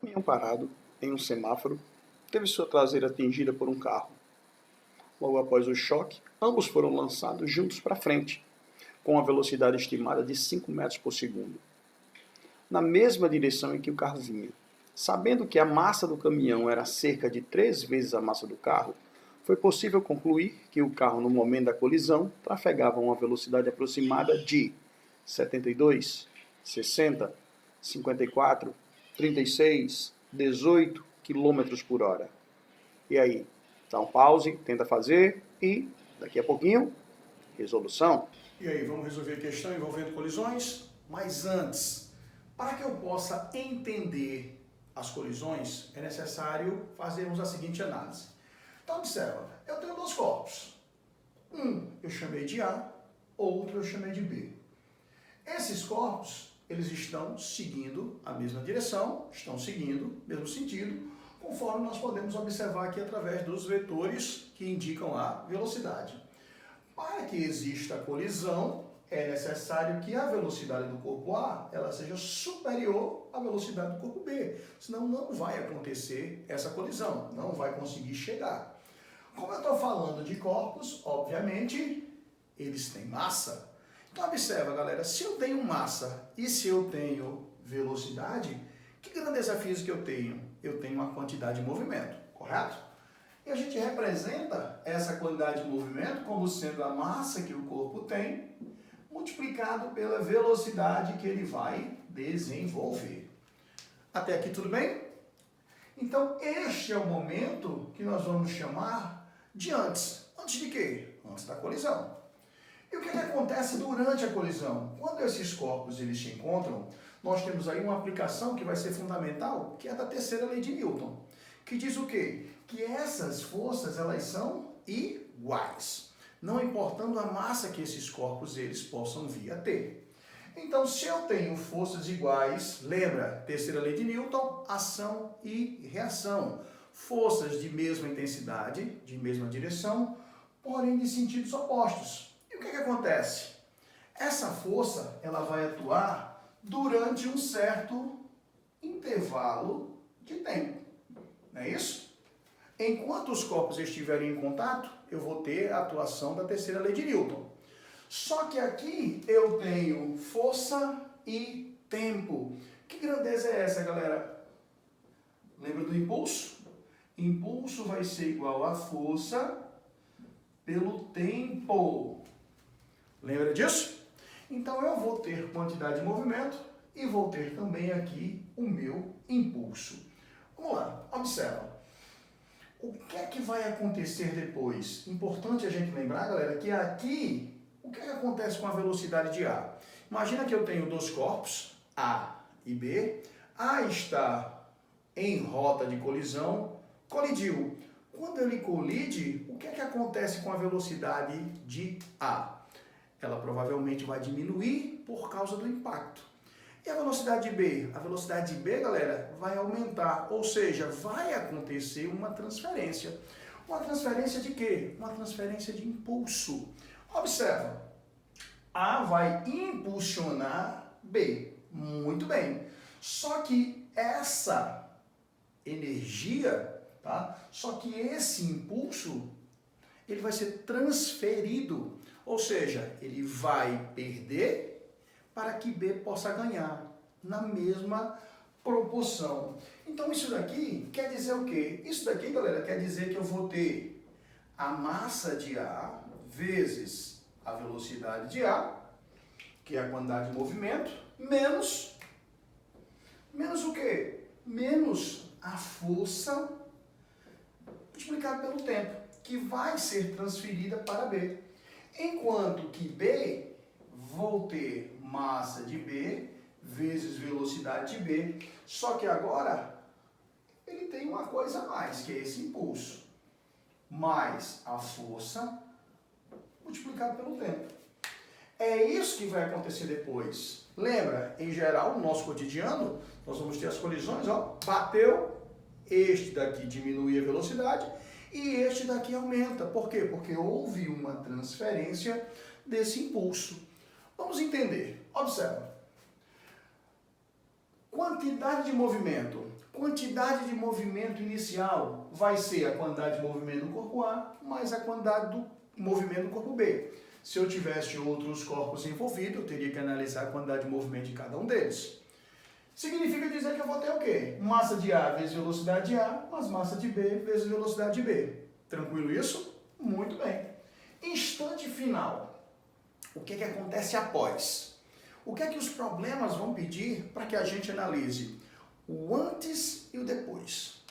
Caminhão parado em um semáforo teve sua traseira atingida por um carro. Logo após o choque, ambos foram lançados juntos para frente, com a velocidade estimada de 5 metros por segundo, na mesma direção em que o carro vinha. Sabendo que a massa do caminhão era cerca de 3 vezes a massa do carro, foi possível concluir que o carro, no momento da colisão, trafegava a uma velocidade aproximada de 72, 60, 54, 36, 18 km por hora. E aí? Dá um pause, tenta fazer e, daqui a pouquinho, resolução. E aí, vamos resolver a questão envolvendo colisões? Mas antes, para que eu possa entender as colisões, é necessário fazermos a seguinte análise. Então, observa, eu tenho dois corpos. Um eu chamei de A, outro eu chamei de B. Esses corpos, eles estão seguindo a mesma direção, estão seguindo o mesmo sentido, conforme nós podemos observar aqui através dos vetores que indicam a velocidade. Para que exista a colisão, é necessário que a velocidade do corpo A ela seja superior à velocidade do corpo B. Senão não vai acontecer essa colisão, não vai conseguir chegar. Como eu estou falando de corpos, obviamente, eles têm massa. Então observa, galera, se eu tenho massa e se eu tenho velocidade, que grandeza física eu tenho? Eu tenho uma quantidade de movimento, correto? E a gente representa essa quantidade de movimento como sendo a massa que o corpo tem, multiplicado pela velocidade que ele vai desenvolver. Até aqui tudo bem? Então este é o momento que nós vamos chamar de antes. Antes de quê? Antes da colisão. E o que acontece durante a colisão? Quando esses corpos eles se encontram, nós temos aí uma aplicação que vai ser fundamental, que é a da terceira lei de Newton, que diz o quê? Que essas forças elas são iguais, não importando a massa que esses corpos eles possam vir a ter. Então, se eu tenho forças iguais, lembra, terceira lei de Newton, ação e reação. Forças de mesma intensidade, de mesma direção, porém de sentidos opostos. E o que acontece? Essa força ela vai atuar durante um certo intervalo de tempo. Não é isso? Enquanto os corpos estiverem em contato, eu vou ter a atuação da terceira lei de Newton. Só que aqui eu tenho força e tempo. Que grandeza é essa, galera? Lembra do impulso? Impulso vai ser igual a força pelo tempo. Lembra disso? Então eu vou ter quantidade de movimento e vou ter também aqui o meu impulso. Vamos lá, observa. O que é que vai acontecer depois? Importante a gente lembrar, galera, que aqui, o que é que acontece com a velocidade de A? Imagina que eu tenho dois corpos, A e B. A está em rota de colisão, colidiu. Quando ele colide, o que é que acontece com a velocidade de A? Ela provavelmente vai diminuir por causa do impacto. E a velocidade de B? A velocidade de B, galera, vai aumentar, ou seja, vai acontecer uma transferência. Uma transferência de quê? Uma transferência de impulso. Observa, A vai impulsionar B. Muito bem. Só que essa energia, tá? Só que esse impulso, ele vai ser transferido, ou seja, ele vai perder para que B possa ganhar na mesma proporção. Então isso daqui quer dizer o quê? Isso daqui, galera, quer dizer que eu vou ter a massa de A vezes a velocidade de A, que é a quantidade de movimento, menos o quê? Menos a força multiplicada pelo tempo, que vai ser transferida para B. Enquanto que B, vou ter massa de B vezes velocidade de B, só que agora ele tem uma coisa a mais, que é esse impulso, mais a força multiplicado pelo tempo. É isso que vai acontecer depois. Lembra, em geral, no nosso cotidiano, nós vamos ter as colisões, ó, bateu, este daqui diminui a velocidade e este daqui aumenta. Por quê? Porque houve uma transferência desse impulso. Vamos entender. Observa. Quantidade de movimento. Quantidade de movimento inicial vai ser a quantidade de movimento do corpo A mais a quantidade do movimento do corpo B. Se eu tivesse outros corpos envolvidos, eu teria que analisar a quantidade de movimento de cada um deles. Significa dizer que eu vou ter o quê? Massa de A vezes velocidade de A, mais massa de B vezes velocidade de B. Tranquilo isso? Muito bem. Instante final. O que acontece após? O que é que os problemas vão pedir para que a gente analise o antes e o depois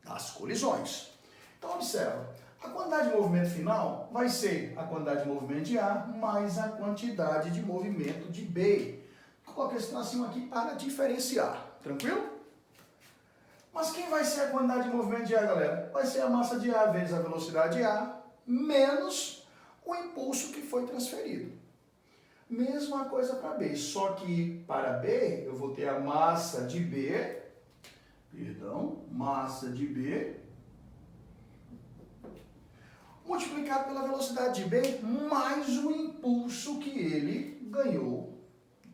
das colisões? Então, observa. A quantidade de movimento final vai ser a quantidade de movimento de A mais a quantidade de movimento de B. Vou colocar esse tracinho aqui para diferenciar. Tranquilo? Mas quem vai ser a quantidade de movimento de A, galera? Vai ser a massa de A vezes a velocidade de A menos o impulso que foi transferido. Mesma coisa para B, só que para B eu vou ter a massa de B, massa de B, multiplicado pela velocidade de B, mais o impulso que ele ganhou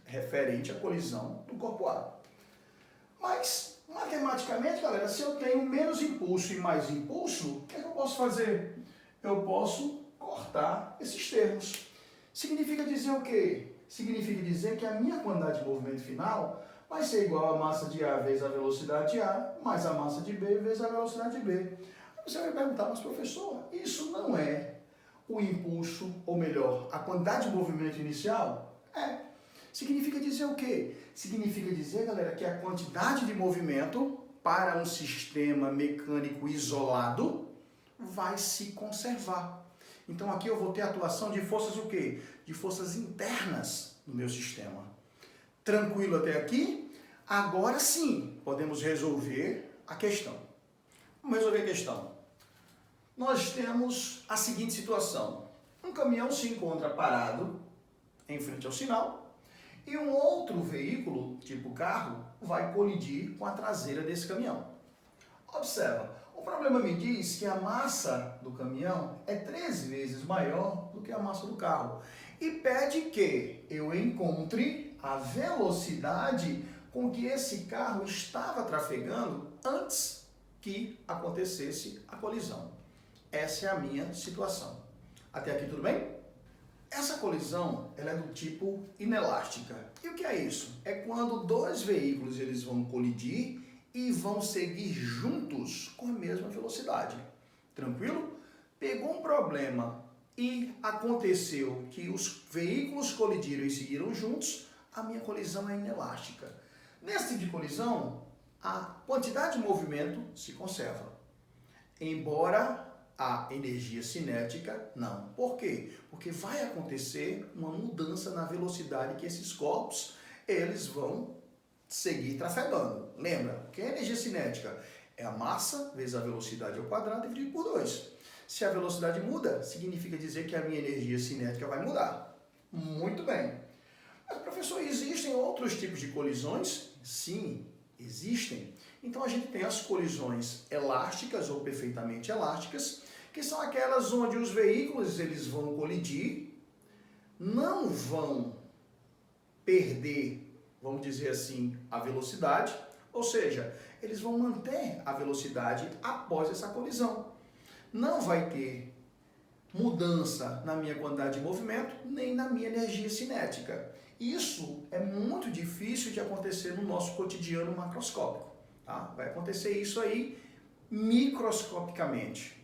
referente à colisão do corpo A. Mas, matematicamente, galera, se eu tenho menos impulso e mais impulso, o que é que eu posso fazer? Eu posso cortar esses termos. Significa dizer o quê? Significa dizer que a minha quantidade de movimento final vai ser igual a massa de A vezes a velocidade de A, mais a massa de B vezes a velocidade de B. Você vai perguntar, mas professor, isso não é o impulso, ou melhor, a quantidade de movimento inicial? É. Significa dizer o quê? Significa dizer, galera, que a quantidade de movimento para um sistema mecânico isolado vai se conservar. Então aqui eu vou ter a atuação de forças o quê? De forças internas no meu sistema. Tranquilo até aqui? Agora sim, podemos resolver a questão. Vamos resolver a questão. Nós temos a seguinte situação. Um caminhão se encontra parado em frente ao sinal e um outro veículo, tipo carro, vai colidir com a traseira desse caminhão. Observa, o problema me diz que a massa do caminhão é 3 vezes maior do que a massa do carro e pede que eu encontre a velocidade com que esse carro estava trafegando antes que acontecesse a colisão. Essa é a minha situação. Até aqui tudo bem? Essa colisão ela é do tipo inelástica. E o que é isso? É quando dois veículos eles vão colidir e vão seguir juntos com a mesma velocidade. Tranquilo? Pegou um problema e aconteceu que os veículos colidiram e seguiram juntos, a minha colisão é inelástica. Nesse tipo de colisão, a quantidade de movimento se conserva, embora a energia cinética não. Por quê? Porque vai acontecer uma mudança na velocidade que esses corpos eles vão seguir trafegando. Lembra? O que é energia cinética? É a massa vezes a velocidade ao quadrado dividido por 2. Se a velocidade muda, significa dizer que a minha energia cinética vai mudar. Muito bem. Mas, professor, existem outros tipos de colisões? Sim, existem. Então a gente tem as colisões elásticas ou perfeitamente elásticas, que são aquelas onde os veículos eles vão colidir, não vão perder, vamos dizer assim, a velocidade, ou seja, eles vão manter a velocidade após essa colisão. Não vai ter mudança na minha quantidade de movimento, nem na minha energia cinética. Isso é muito difícil de acontecer no nosso cotidiano macroscópico. Tá? Vai acontecer isso aí microscopicamente.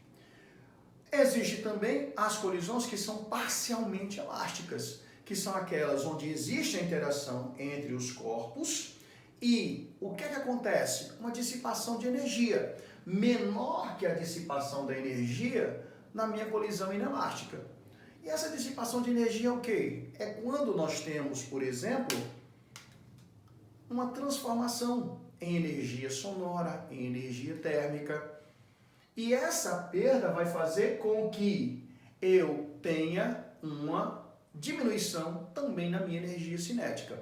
Existem também as colisões que são parcialmente elásticas, que são aquelas onde existe a interação entre os corpos e o que acontece? Uma dissipação de energia, menor que a dissipação da energia na minha colisão inelástica. E essa dissipação de energia é o quê? É quando nós temos, por exemplo, uma transformação em energia sonora, em energia térmica. E essa perda vai fazer com que eu tenha uma diminuição também na minha energia cinética.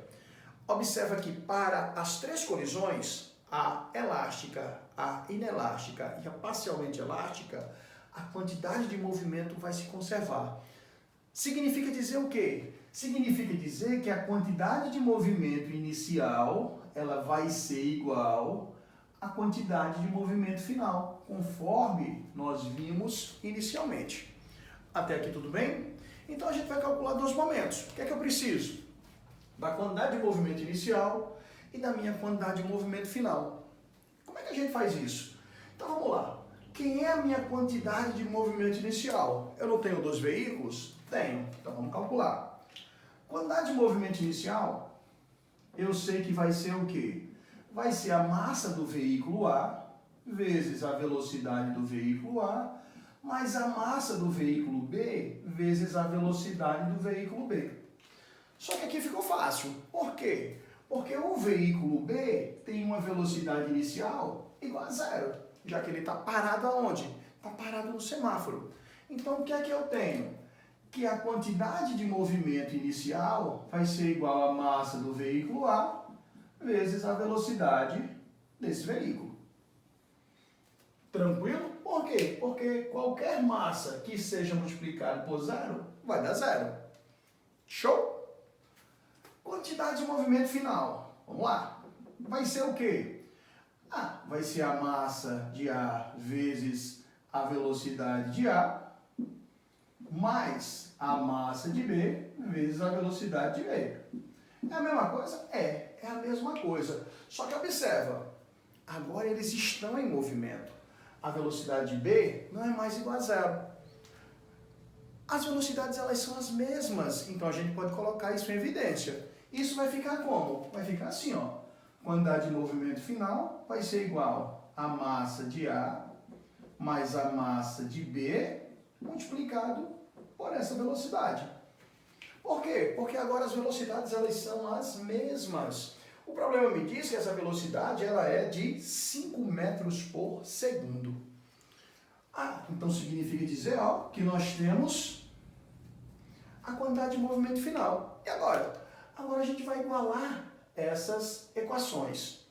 Observa que para as 3 colisões, a elástica, a inelástica e a parcialmente elástica, a quantidade de movimento vai se conservar. Significa dizer o quê? Significa dizer que a quantidade de movimento inicial ela vai ser igual a quantidade de movimento final, conforme nós vimos inicialmente. Até aqui tudo bem? Então a gente vai calcular dois momentos. O que é que eu preciso? Da quantidade de movimento inicial e da minha quantidade de movimento final. Como é que a gente faz isso? Então vamos lá. Quem é a minha quantidade de movimento inicial? Eu não tenho dois veículos? Tenho. Então vamos calcular. Quantidade de movimento inicial, eu sei que vai ser o quê? Vai ser a massa do veículo A vezes a velocidade do veículo A mais a massa do veículo B vezes a velocidade do veículo B. Só que aqui ficou fácil. Por quê? Porque o veículo B tem uma velocidade inicial igual a zero, já que ele está parado aonde? Está parado no semáforo. Então, o que é que eu tenho? Que a quantidade de movimento inicial vai ser igual à massa do veículo A vezes a velocidade desse veículo. Tranquilo? Por quê? Porque qualquer massa que seja multiplicada por zero vai dar zero. Show? Quantidade de movimento final. Vamos lá. Vai ser o quê? Vai ser a massa de A vezes a velocidade de A mais a massa de B vezes a velocidade de B. É a mesma coisa? É a mesma coisa. Só que observa, agora eles estão em movimento. A velocidade de B não é mais igual a zero. As velocidades elas são as mesmas, então a gente pode colocar isso em evidência. Isso vai ficar como? Vai ficar assim, ó. Quantidade de movimento final vai ser igual a massa de A mais a massa de B multiplicado por essa velocidade. Por quê? Porque agora as velocidades elas são as mesmas. O problema me diz que essa velocidade ela é de 5 metros por segundo. Então significa dizer que nós temos a quantidade de movimento final. E agora? Agora a gente vai igualar essas equações.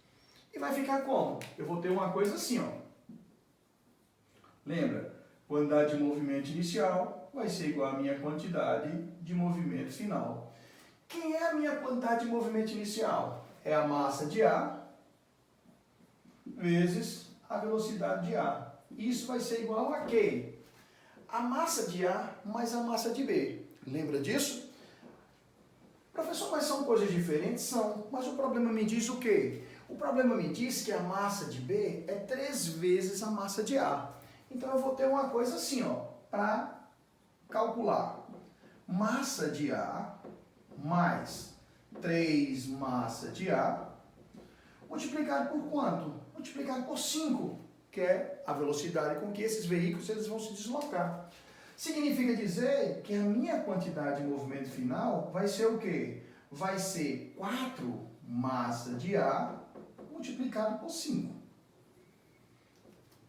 E vai ficar como? Eu vou ter uma coisa assim, ó. Lembra? Quantidade de movimento inicial vai ser igual à minha quantidade de movimento final. Quem é a minha quantidade de movimento inicial? É a massa de A vezes a velocidade de A. Isso vai ser igual a quê? A massa de A mais a massa de B. Lembra disso? Professor, mas são coisas diferentes? São. Mas o problema me diz o quê? O problema me diz que a massa de B é 3 vezes a massa de A. Então eu vou ter uma coisa assim, ó, para calcular. Massa de A mais 3 massa de A multiplicado por quanto? Multiplicado por 5, que é a velocidade com que esses veículos eles vão se deslocar. Significa dizer que a minha quantidade de movimento final vai ser o quê? Vai ser 4 massa de A multiplicado por 5.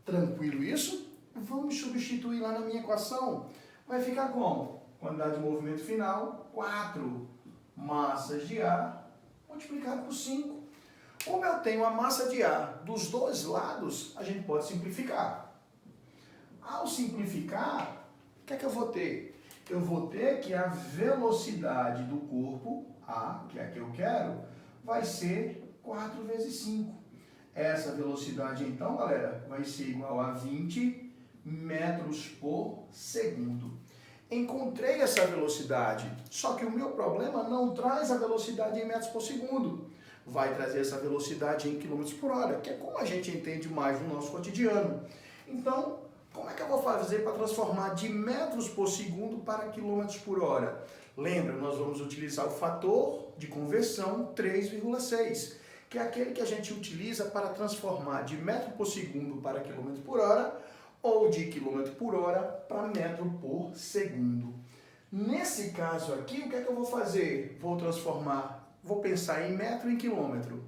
Tranquilo isso? Vamos substituir lá na minha equação. Vai ficar como? Quantidade de movimento final, 4 massas de A multiplicado por 5. Como eu tenho a massa de A dos dois lados, a gente pode simplificar. Ao simplificar, o que é que eu vou ter? Eu vou ter que a velocidade do corpo, A, que é a que eu quero, vai ser 4 vezes 5. Essa velocidade, então, galera, vai ser igual a 20 metros por segundo. Encontrei essa velocidade, só que o meu problema não traz a velocidade em metros por segundo. Vai trazer essa velocidade em quilômetros por hora, que é como a gente entende mais no nosso cotidiano. Então, como é que eu vou fazer para transformar de metros por segundo para quilômetros por hora? Lembra, nós vamos utilizar o fator de conversão 3,6, que é aquele que a gente utiliza para transformar de metro por segundo para quilômetro por hora ou de quilômetro por hora para metro por segundo. Nesse caso aqui, o que é que eu vou fazer? Vou pensar em metro e quilômetro.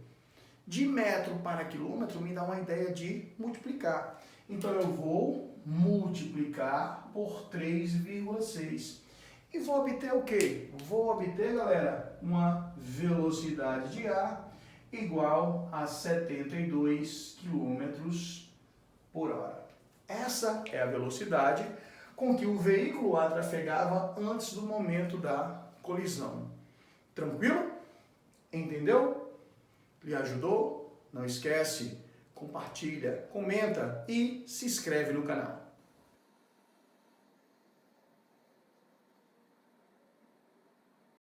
De metro para quilômetro me dá uma ideia de multiplicar. Então eu vou multiplicar por 3,6. E vou obter o quê? Vou obter, galera, uma velocidade de A igual a 72 km por hora. Essa é a velocidade com que o veículo A trafegava antes do momento da colisão. Tranquilo? Entendeu? Lhe ajudou? Não esquece, compartilha, comenta e se inscreve no canal.